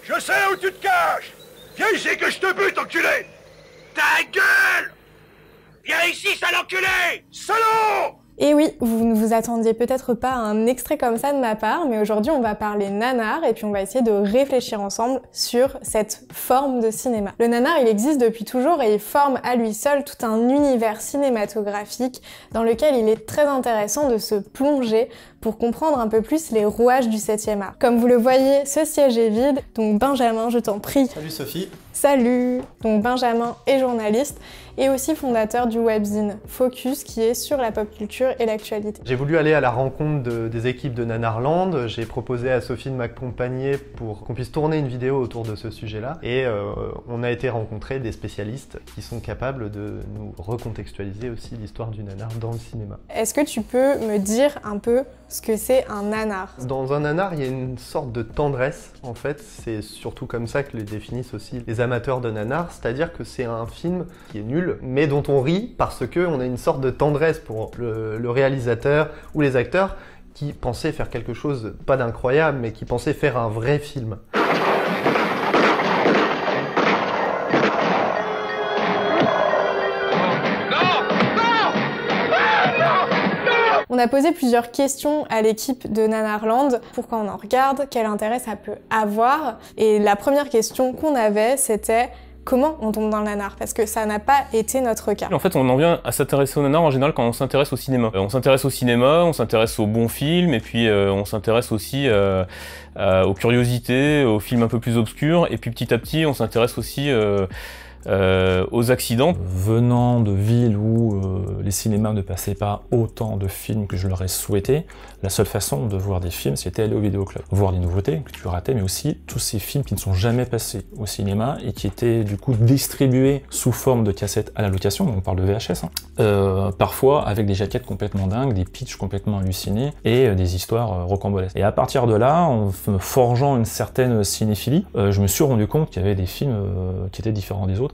Je sais où tu te caches! Viens ici que je te bute, enculé! Ta gueule! Viens ici, sale enculé! Salaud! Et oui, vous ne vous attendiez peut-être pas à un extrait comme ça de ma part, mais aujourd'hui on va parler nanar et puis on va essayer de réfléchir ensemble sur cette forme de cinéma. Le nanar, il existe depuis toujours et il forme à lui seul tout un univers cinématographique dans lequel il est très intéressant de se plonger pour comprendre un peu plus les rouages du 7e art. Comme vous le voyez, ce siège est vide, donc Benjamin, je t'en prie. Salut Sophie. Salut! Donc Benjamin est journaliste et aussi fondateur du webzine Focus qui est sur la pop culture et l'actualité. J'ai voulu aller à la rencontre des équipes de Nanarland. J'ai proposé à Sophie de m'accompagner pour qu'on puisse tourner une vidéo autour de ce sujet-là. Et on a été rencontrer des spécialistes qui sont capables de nous recontextualiser aussi l'histoire du nanar dans le cinéma. Est-ce que tu peux me dire un peu ce que c'est un nanar? Dans un nanar, il y a une sorte de tendresse, en fait. C'est surtout comme ça que le définissent aussi les amateurs de nanar, c'est-à-dire que c'est un film qui est nul, mais dont on rit parce qu'on a une sorte de tendresse pour le réalisateur ou les acteurs qui pensaient faire quelque chose, pas d'incroyable, mais qui pensaient faire un vrai film. On a posé plusieurs questions à l'équipe de Nanarland. Pourquoi on en regarde? Quel intérêt ça peut avoir? Et la première question qu'on avait, c'était comment on tombe dans le nanar? Parce que ça n'a pas été notre cas. En fait, on en vient à s'intéresser au nanar en général quand on s'intéresse au cinéma. On s'intéresse au cinéma, on s'intéresse aux bons films, et puis on s'intéresse aussi aux curiosités, aux films un peu plus obscurs, et puis petit à petit, on s'intéresse aussi aux accidents. Venant de villes où les cinémas ne passaient pas autant de films que je l'aurais souhaité, la seule façon de voir des films, c'était aller au vidéoclub. Voir les nouveautés que tu ratais, mais aussi tous ces films qui ne sont jamais passés au cinéma et qui étaient du coup distribués sous forme de cassettes à la location, donc on parle de VHS, parfois avec des jaquettes complètement dingues, des pitchs complètement hallucinés et des histoires rocambolesques. Et à partir de là, en me forgeant une certaine cinéphilie, je me suis rendu compte qu'il y avait des films qui étaient différents des autres,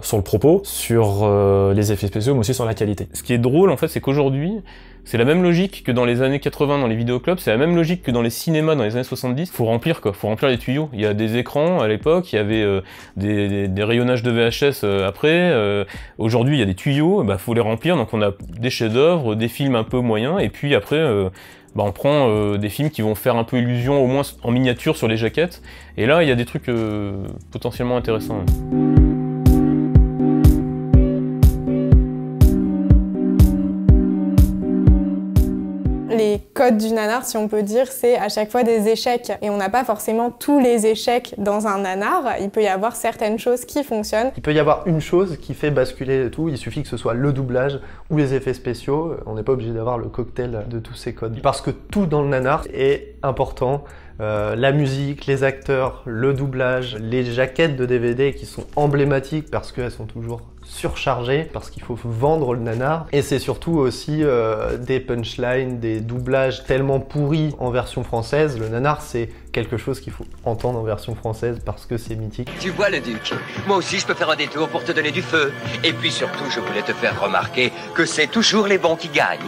sur le propos, sur les effets spéciaux, mais aussi sur la qualité. Ce qui est drôle, en fait, c'est qu'aujourd'hui, c'est la même logique que dans les années 80 dans les vidéoclubs, c'est la même logique que dans les cinémas dans les années 70. Faut remplir quoi, faut remplir les tuyaux. Il y a des écrans à l'époque, il y avait des rayonnages de VHS après. Aujourd'hui, il y a des tuyaux, bah faut les remplir. Donc on a des chefs-d'œuvre, des films un peu moyens, et puis après, on prend des films qui vont faire un peu illusion, au moins en miniature sur les jaquettes. Et là, il y a des trucs potentiellement intéressants. Les codes du nanar, si on peut dire, c'est à chaque fois des échecs. Et on n'a pas forcément tous les échecs dans un nanar. Il peut y avoir certaines choses qui fonctionnent. Il peut y avoir une chose qui fait basculer tout. Il suffit que ce soit le doublage ou les effets spéciaux. On n'est pas obligé d'avoir le cocktail de tous ces codes. Parce que tout dans le nanar est important. La musique, les acteurs, le doublage, les jaquettes de DVD qui sont emblématiques parce qu'elles sont toujours surchargées, parce qu'il faut vendre le nanar. Et c'est surtout aussi des punchlines, des doublages tellement pourris en version française. Le nanar, c'est quelque chose qu'il faut entendre en version française parce que c'est mythique. Tu vois le duc, moi aussi je peux faire un détour pour te donner du feu. Et puis surtout, je voulais te faire remarquer que c'est toujours les bons qui gagnent.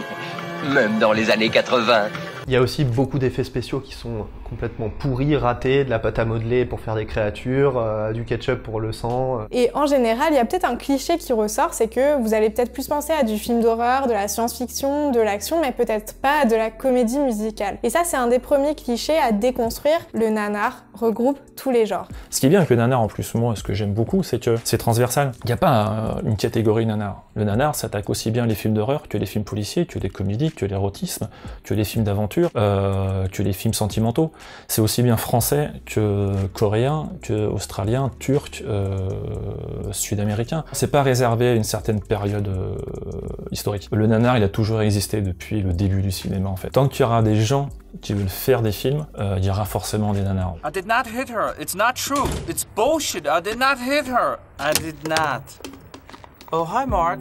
Même dans les années 80. Il y a aussi beaucoup d'effets spéciaux qui sont complètement pourris, ratés, de la pâte à modeler pour faire des créatures, du ketchup pour le sang. Et en général, il y a peut-être un cliché qui ressort, c'est que vous allez peut-être plus penser à du film d'horreur, de la science-fiction, de l'action, mais peut-être pas à de la comédie musicale. Et ça, c'est un des premiers clichés à déconstruire. Le nanar regroupe tous les genres. Ce qui est bien avec le nanar en plus, moi, ce que j'aime beaucoup, c'est que c'est transversal. Il n'y a pas une catégorie nanar. Le nanar s'attaque aussi bien les films d'horreur que les films policiers, que les comédies, que l'érotisme, que les films d'aventure, que les films sentimentaux. C'est aussi bien français que coréen, que australien, turc, sud-américain. C'est pas réservé à une certaine période historique. Le nanar, il a toujours existé depuis le début du cinéma en fait. Tant qu'il y aura des gens qui veulent faire des films, il y aura forcément des nanars. I did not hit her. It's not true. It's bullshit. I did not hit her. I did not. Oh, hi, Mark.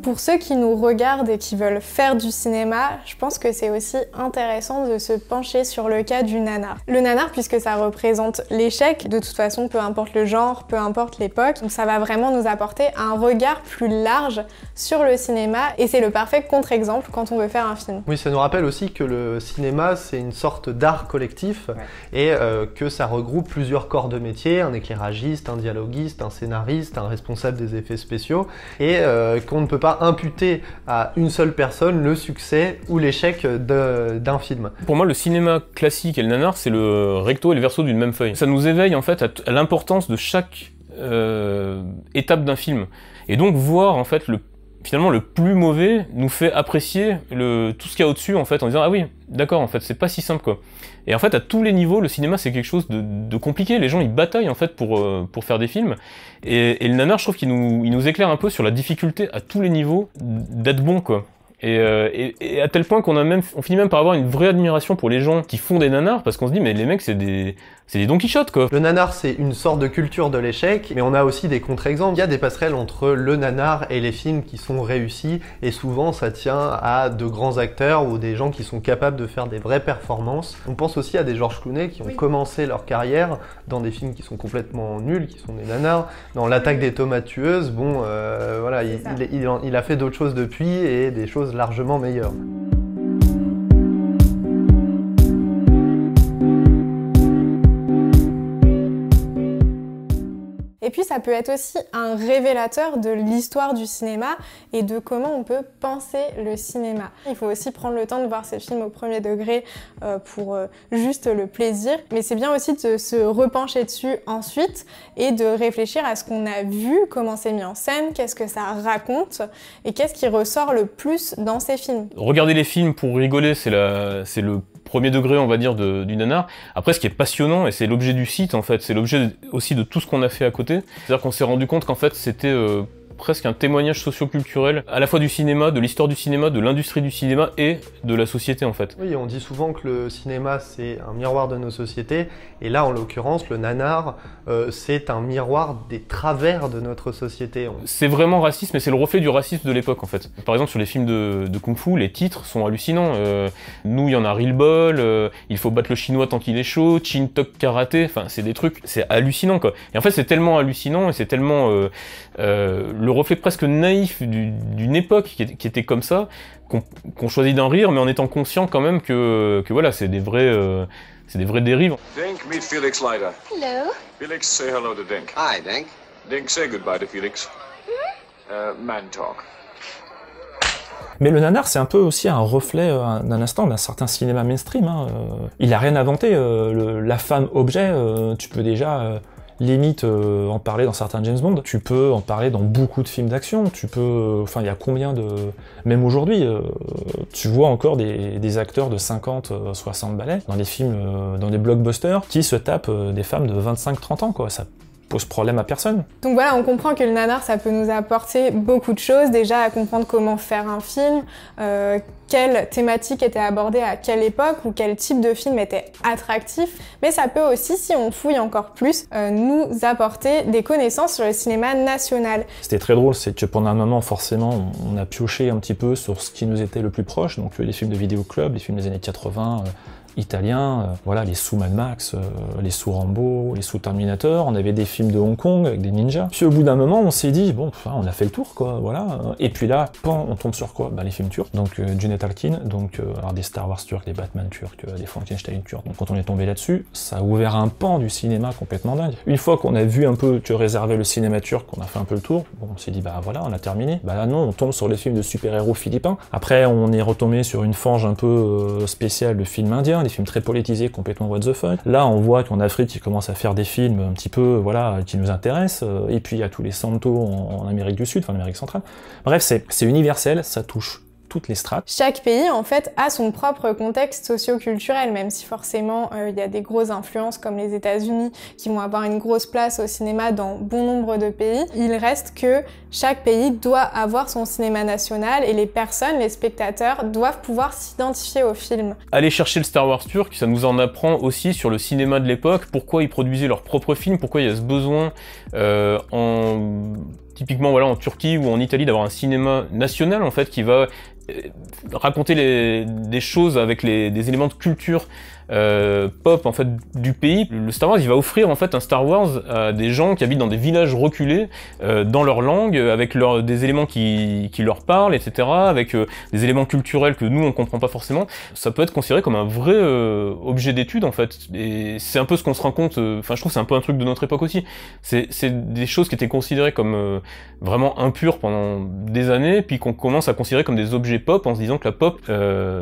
Pour ceux qui nous regardent et qui veulent faire du cinéma, je pense que c'est aussi intéressant de se pencher sur le cas du nanar. Le nanar, puisque ça représente l'échec, de toute façon, peu importe le genre, peu importe l'époque, donc ça va vraiment nous apporter un regard plus large sur le cinéma et c'est le parfait contre-exemple quand on veut faire un film. Oui, ça nous rappelle aussi que le cinéma, c'est une sorte d'art collectif et que ça regroupe plusieurs corps de métier, un éclairagiste, un dialoguiste, un scénariste, un responsable des effets spéciaux et qu'on ne peut pas imputer à une seule personne le succès ou l'échec d'un film. Pour moi, le cinéma classique et le nanar, c'est le recto et le verso d'une même feuille. Ça nous éveille en fait à l'importance de chaque étape d'un film. Et donc voir en fait finalement le plus mauvais nous fait apprécier tout ce qu'il y a au-dessus en fait, en disant ah oui, d'accord, en fait c'est pas si simple quoi. Et en fait à tous les niveaux, le cinéma c'est quelque chose de compliqué, les gens ils bataillent en fait pour faire des films. Et le nanar, je trouve qu'il nous éclaire un peu sur la difficulté à tous les niveaux d'être bon quoi. Et à tel point on finit même par avoir une vraie admiration pour les gens qui font des nanars, parce qu'on se dit mais les mecs c'est des Don Quichotte quoi. Le nanar c'est une sorte de culture de l'échec, mais on a aussi des contre-exemples. Il y a des passerelles entre le nanar et les films qui sont réussis, et souvent ça tient à de grands acteurs ou des gens qui sont capables de faire des vraies performances. On pense aussi à des George Clooney qui ont commencé leur carrière dans des films qui sont complètement nuls, qui sont des nanars. Dans L'attaque des tomates tueuses, bon voilà, il a fait d'autres choses depuis et des choses largement meilleures. Et puis ça peut être aussi un révélateur de l'histoire du cinéma et de comment on peut penser le cinéma. Il faut aussi prendre le temps de voir ces films au premier degré pour juste le plaisir, mais c'est bien aussi de se repencher dessus ensuite et de réfléchir à ce qu'on a vu, comment c'est mis en scène, qu'est-ce que ça raconte et qu'est-ce qui ressort le plus dans ces films. Regarder les films pour rigoler, c'est le premier degré, on va dire, du nanar. Après, ce qui est passionnant, et c'est l'objet du site, en fait, c'est l'objet aussi de tout ce qu'on a fait à côté. C'est-à-dire qu'on s'est rendu compte qu'en fait, c'était presque un témoignage socio-culturel, à la fois du cinéma, de l'histoire du cinéma, de l'industrie du cinéma et de la société, en fait. Oui, on dit souvent que le cinéma, c'est un miroir de nos sociétés, et là, en l'occurrence, le nanar, c'est un miroir des travers de notre société. C'est vraiment raciste, mais c'est le reflet du racisme de l'époque, en fait. Par exemple, sur les films de Kung Fu, les titres sont hallucinants. Nous, il y en a Real Ball, il faut battre le chinois tant qu'il est chaud, Chin Tok Karaté, enfin, c'est des trucs, c'est hallucinant, quoi. Et en fait, c'est tellement hallucinant, et c'est tellement le reflet presque naïf d'une époque qui était comme ça, qu'on choisit d'en rire, mais en étant conscient quand même que voilà, c'est des vraies dérives. Dink, meet Felix Leiter. Hello. Felix, say hello to Dink. Hi, Dink. Dink, say goodbye to Felix. Man talk. Mais le nanar, c'est un peu aussi un reflet d'un instant d'un certain cinéma mainstream. Hein. Il a rien inventé. La femme objet, tu peux déjà limite en parler dans certains James Bond. Tu peux en parler dans beaucoup de films d'action. Tu peux, enfin, il y a combien de, même aujourd'hui, tu vois encore des acteurs de 50, 60 balais dans des films, dans des blockbusters, qui se tapent des femmes de 25-30 ans, quoi. Ça pose problème à personne. Donc voilà, on comprend que le nanar, ça peut nous apporter beaucoup de choses, déjà à comprendre comment faire un film, quelle thématique était abordée à quelle époque ou quel type de film était attractif, mais ça peut aussi, si on fouille encore plus, nous apporter des connaissances sur le cinéma national. C'était très drôle, c'est que pendant un moment, forcément, on a pioché un petit peu sur ce qui nous était le plus proche, donc les films de vidéoclub, les films des années 80, italiens, voilà, les sous Mad Max, les sous Rambo, les sous Terminator, on avait des films de Hong Kong avec des ninjas. Puis au bout d'un moment, on s'est dit, bon, on a fait le tour, quoi, voilà. Et puis là, pan, on tombe sur quoi? Bah, les films turcs, donc Cüneyt Arkın, donc alors des Star Wars turcs, des Batman turcs, des Frankenstein turcs. Donc quand on est tombé là-dessus, ça a ouvert un pan du cinéma complètement dingue. Une fois qu'on a vu un peu que réservait le cinéma turc, qu'on a fait un peu le tour, bon, on s'est dit, bah voilà, on a terminé. Bah là, non, on tombe sur les films de super-héros philippins. Après, on est retombé sur une fange un peu spéciale de films indiens, des films très politisés, complètement what the fuck. Là, on voit qu'en Afrique, ils commencent à faire des films un petit peu, voilà, qui nous intéressent. Et puis, il y a tous les Santos en Amérique du Sud, enfin en Amérique centrale. Bref, c'est universel, ça touche toutes les strates. Chaque pays, en fait, a son propre contexte socio-culturel, même si forcément il y a des grosses influences comme les États-Unis qui vont avoir une grosse place au cinéma dans bon nombre de pays. Il reste que chaque pays doit avoir son cinéma national et les personnes, les spectateurs, doivent pouvoir s'identifier au film. Aller chercher le Star Wars turc, ça nous en apprend aussi sur le cinéma de l'époque, pourquoi ils produisaient leurs propres films, pourquoi il y a ce besoin typiquement voilà en Turquie ou en Italie d'avoir un cinéma national en fait qui va raconter des choses avec des éléments de culture pop en fait du pays. Le Star Wars il va offrir en fait un Star Wars à des gens qui habitent dans des villages reculés dans leur langue, avec des éléments qui leur parlent, etc., avec des éléments culturels que nous on comprend pas forcément. Ça peut être considéré comme un vrai objet d'étude en fait, et c'est un peu ce qu'on se rend compte, enfin je trouve que c'est un peu un truc de notre époque aussi. C'est des choses qui étaient considérées comme vraiment impures pendant des années, puis qu'on commence à considérer comme des objets pop en se disant que la pop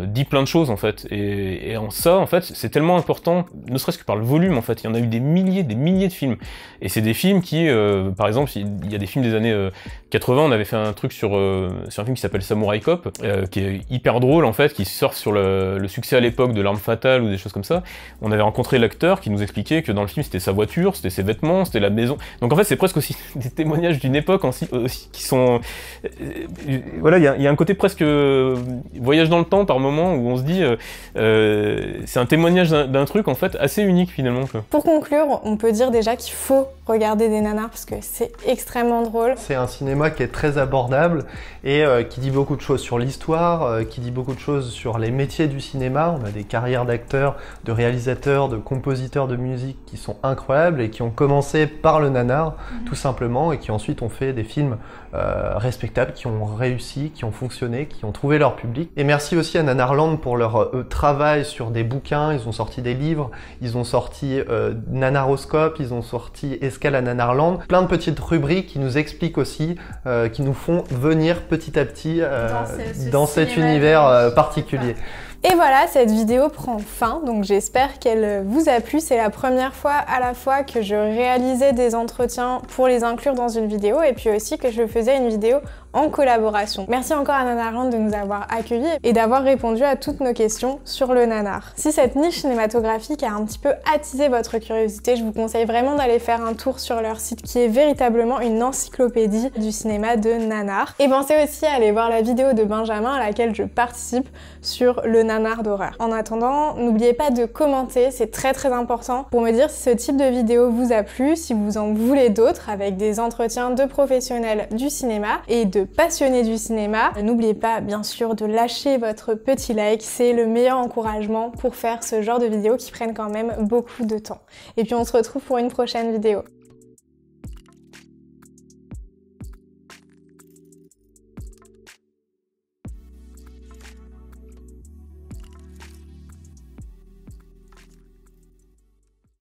dit plein de choses en fait, et en ça en fait c'est tellement important, ne serait-ce que par le volume en fait. Il y en a eu des milliers de films, et c'est des films qui, par exemple, il y a des films des années 80, on avait fait un truc sur un film qui s'appelle Samurai Cop, qui est hyper drôle en fait, qui surfe sur le succès à l'époque de L'Arme Fatale ou des choses comme ça. On avait rencontré l'acteur qui nous expliquait que dans le film c'était sa voiture, c'était ses vêtements, c'était la maison. Donc en fait c'est presque aussi des témoignages d'une époque aussi qui sont... voilà, il y a un côté presque voyage dans le temps par moment où on se dit c'est un témoignage d'un truc en fait assez unique finalement. Pour conclure, on peut dire déjà qu'il faut regarder des nanars parce que c'est extrêmement drôle. C'est un cinéma qui est très abordable et qui dit beaucoup de choses sur l'histoire, qui dit beaucoup de choses sur les métiers du cinéma. On a des carrières d'acteurs, de réalisateurs, de compositeurs de musique qui sont incroyables et qui ont commencé par le nanar tout simplement, et qui ensuite ont fait des films respectables, qui ont réussi, qui ont fonctionné, qui ont trouvé leur public. Et merci aussi à Nanarland pour leur travail sur des bouquins. Ils ont sorti des livres, ils ont sorti Nanaroscope, ils ont sorti Escale à Nanarland, plein de petites rubriques qui nous expliquent aussi, qui nous font venir petit à petit dans cet univers particulier. Et voilà, cette vidéo prend fin, donc j'espère qu'elle vous a plu. C'est la première fois à la fois que je réalisais des entretiens pour les inclure dans une vidéo, et puis aussi que je faisais une vidéo en collaboration. Merci encore à Nanarland de nous avoir accueillis et d'avoir répondu à toutes nos questions sur le nanar. Si cette niche cinématographique a un petit peu attisé votre curiosité, je vous conseille vraiment d'aller faire un tour sur leur site qui est véritablement une encyclopédie du cinéma de nanar. Et pensez aussi à aller voir la vidéo de Benjamin à laquelle je participe sur le nanar d'horreur. En attendant, n'oubliez pas de commenter, c'est très important pour me dire si ce type de vidéo vous a plu, si vous en voulez d'autres avec des entretiens de professionnels du cinéma et de passionnés du cinéma. N'oubliez pas bien sûr de lâcher votre petit like, c'est le meilleur encouragement pour faire ce genre de vidéos qui prennent quand même beaucoup de temps. Et puis on se retrouve pour une prochaine vidéo.